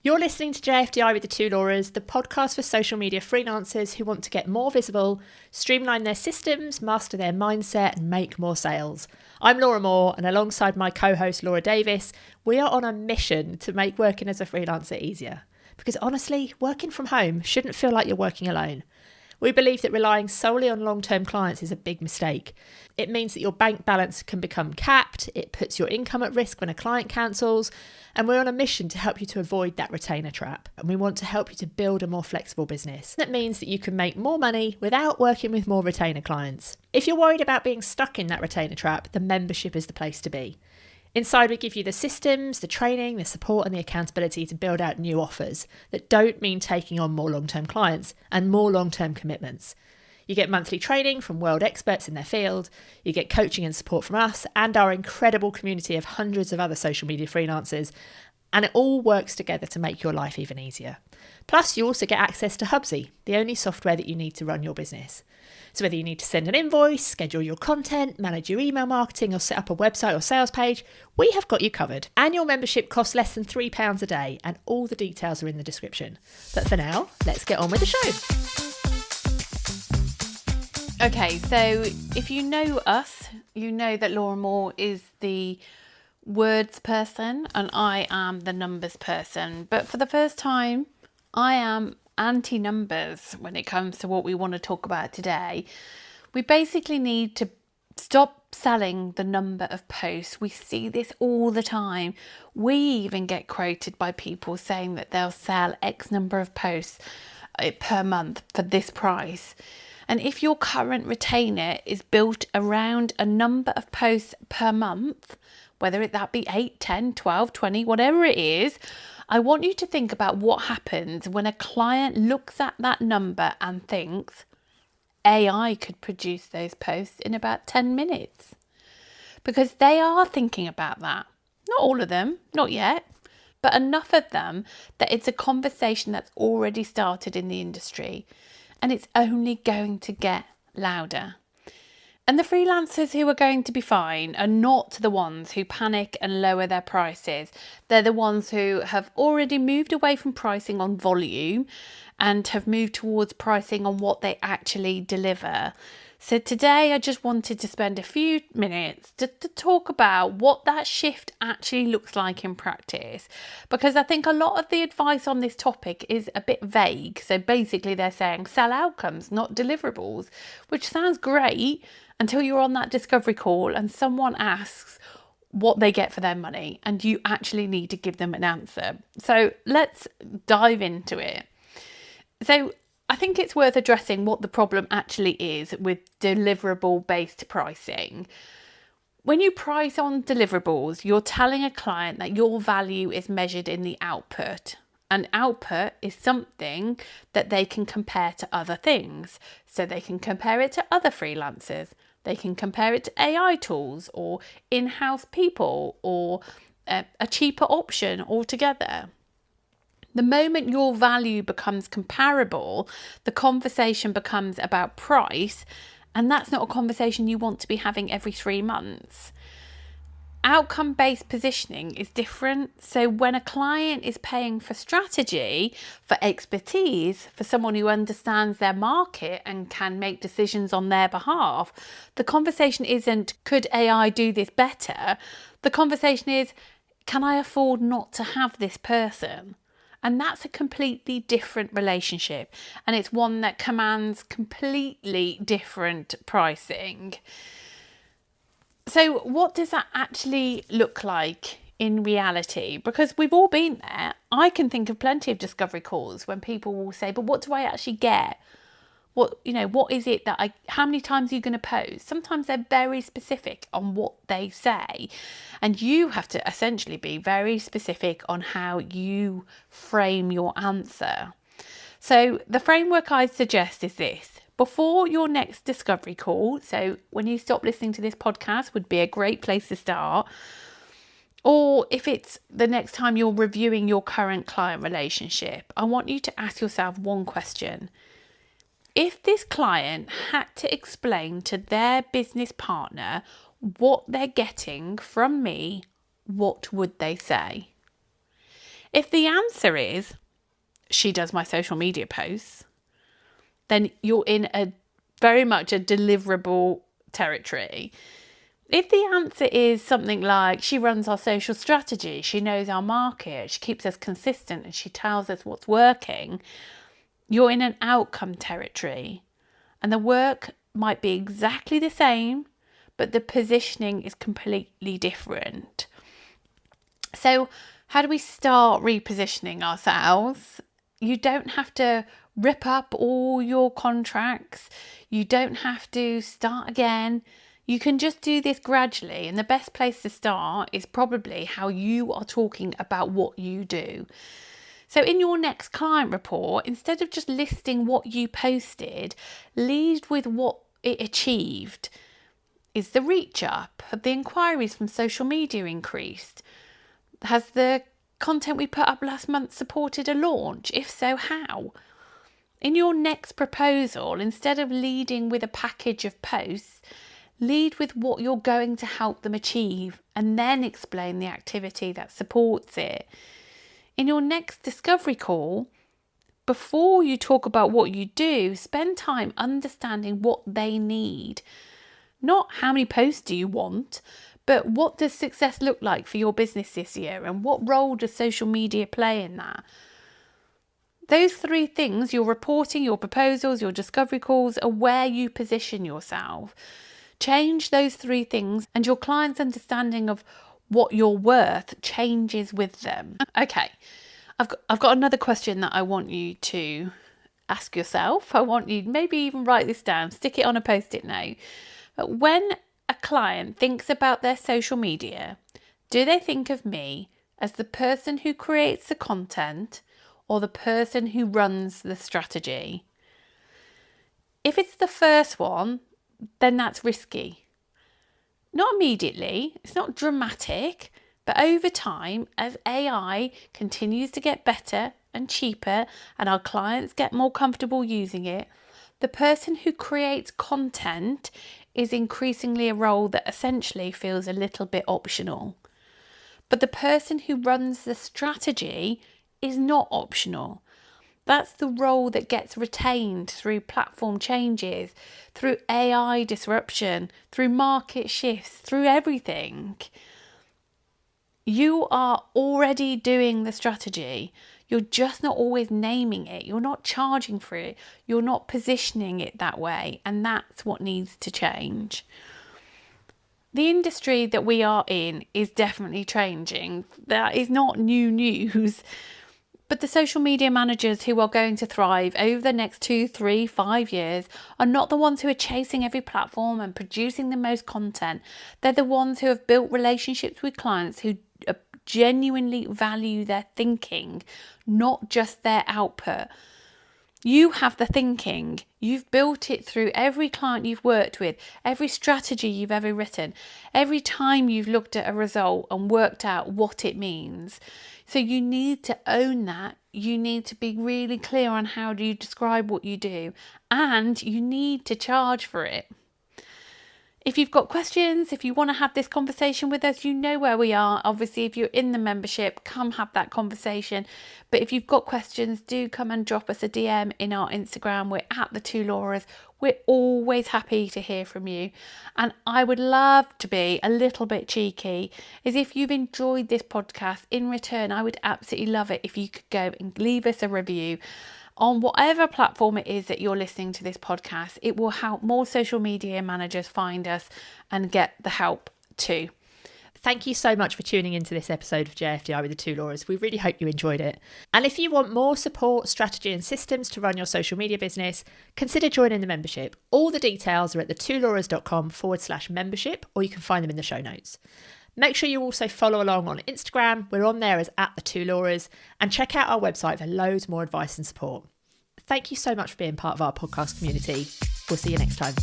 You're listening to JFDI with the Two Lauras, the podcast for social media freelancers who want to get more visible, streamline their systems, master their mindset, and make more sales. I'm Laura Moore, and alongside my co-host Laura Davis, we are on a mission to make working as a freelancer easier. Because honestly, working from home shouldn't feel like you're working alone. We believe that relying solely on long-term clients is a big mistake. It means that your bank balance can become capped, it puts your income at risk when a client cancels, and we're on a mission to help you to avoid that retainer trap. And we want to help you to build a more flexible business. That means that you can make more money without working with more retainer clients. If you're worried about being stuck in that retainer trap, the membership is the place to be. Inside, we give you the systems, the training, the support and the accountability to build out new offers that don't mean taking on more long-term clients and more long-term commitments. You get monthly training from world experts in their field, you get coaching and support from us and our incredible community of hundreds of other social media freelancers, and it all works together to make your life even easier. Plus, you also get access to Hubsy, the only software that you need to run your business. So whether you need to send an invoice, schedule your content, manage your email marketing or set up a website or sales page, we have got you covered. Annual membership costs less than £3 a day and all the details are in the description. But for now, let's get on with the show. Okay, so if you know us, you know that Laura Moore is the words person and I am the numbers person. But for the first time, I am anti-numbers when it comes to what we want to talk about today. We basically need to stop selling the number of posts. We see this all the time. We even get quoted by people saying that they'll sell X number of posts per month for this price. And if your current retainer is built around a number of posts per month, whether that be 8, 10, 12, 20, whatever it is, I want you to think about what happens when a client looks at that number and thinks AI could produce those posts in about 10 minutes. Because they are thinking about that. Not all of them, not yet, but enough of them that it's a conversation that's already started in the industry and it's only going to get louder. And the freelancers who are going to be fine are not the ones who panic and lower their prices. They're the ones who have already moved away from pricing on volume and have moved towards pricing on what they actually deliver. So today I just wanted to spend a few minutes to talk about what that shift actually looks like in practice. Because I think a lot of the advice on this topic is a bit vague. So basically they're saying sell outcomes, not deliverables, which sounds great until you're on that discovery call and someone asks what they get for their money and you actually need to give them an answer. So let's dive into it. So I think it's worth addressing what the problem actually is with deliverable-based pricing. When you price on deliverables, you're telling a client that your value is measured in the output. And output is something that they can compare to other things. So they can compare it to other freelancers. They can compare it to AI tools or in-house people or a cheaper option altogether. The moment your value becomes comparable, the conversation becomes about price, and that's not a conversation you want to be having every 3 months. Outcome-based positioning is different. So when a client is paying for strategy, for expertise, for someone who understands their market and can make decisions on their behalf, the conversation isn't, could AI do this better? The conversation is, can I afford not to have this person? And that's a completely different relationship. And it's one that commands completely different pricing. So what does that actually look like in reality? Because we've all been there. I can think of plenty of discovery calls when people will say, but what do I actually get? What is it that how many times are you going to post? Sometimes they're very specific on what they say. And you have to essentially be very specific on how you frame your answer. So the framework I suggest is this. Before your next discovery call, so when you stop listening to this podcast would be a great place to start. Or if it's the next time you're reviewing your current client relationship, I want you to ask yourself one question. If this client had to explain to their business partner what they're getting from me, what would they say? If the answer is, she does my social media posts, then you're in a very much a deliverable territory. If the answer is something like, she runs our social strategy, she knows our market, she keeps us consistent and she tells us what's working, you're in an outcome territory. And the work might be exactly the same, but the positioning is completely different. So how do we start repositioning ourselves? You don't have to rip up all your contracts. You don't have to start again. You can just do this gradually. And the best place to start is probably how you are talking about what you do. So in your next client report, instead of just listing what you posted, lead with what it achieved. Is the reach up? Have the inquiries from social media increased? Has the content we put up last month supported a launch? If so, how? In your next proposal, instead of leading with a package of posts, lead with what you're going to help them achieve and then explain the activity that supports it. In your next discovery call, before you talk about what you do, spend time understanding what they need. Not how many posts do you want, but what does success look like for your business this year and what role does social media play in that? Those three things, your reporting, your proposals, your discovery calls, are where you position yourself. Change those three things and your client's understanding of what you're worth changes with them. Okay, I've got another question that I want you to ask yourself. I want you maybe even write this down, stick it on a post-it note. When a client thinks about their social media, do they think of me as the person who creates the content or the person who runs the strategy? If it's the first one, then that's risky. Not immediately, it's not dramatic, but over time, as AI continues to get better and cheaper and our clients get more comfortable using it, the person who creates content is increasingly a role that essentially feels a little bit optional. But the person who runs the strategy is not optional. That's the role that gets retained through platform changes, through AI disruption, through market shifts, through everything. You are already doing the strategy. You're just not always naming it. You're not charging for it. You're not positioning it that way. And that's what needs to change. The industry that we are in is definitely changing. That is not new news. But the social media managers who are going to thrive over the next 2, 3, 5 years are not the ones who are chasing every platform and producing the most content. They're the ones who have built relationships with clients who genuinely value their thinking, not just their output. You have the thinking. You've built it through every client you've worked with, every strategy you've ever written, every time you've looked at a result and worked out what it means. So you need to own that. You need to be really clear on how do you describe what you do, and you need to charge for it. If you've got questions, if you want to have this conversation with us, you know where we are. Obviously, if you're in the membership, come have that conversation. But if you've got questions, do come and drop us a DM in our Instagram. We're at the Two Lauras. We're always happy to hear from you. And I would love to be a little bit cheeky, is if you've enjoyed this podcast, in return, I would absolutely love it if you could go and leave us a review on whatever platform it is that you're listening to this podcast. It will help more social media managers find us and get the help too. Thank you so much for tuning into this episode of JFDI with the Two Lauras. We really hope you enjoyed it. And if you want more support, strategy and systems to run your social media business, consider joining the membership. All the details are at thetwolauras.com/membership, or you can find them in the show notes. Make sure you also follow along on Instagram. We're on there as @the2lauras, and check out our website for loads more advice and support. Thank you so much for being part of our podcast community. We'll see you next time.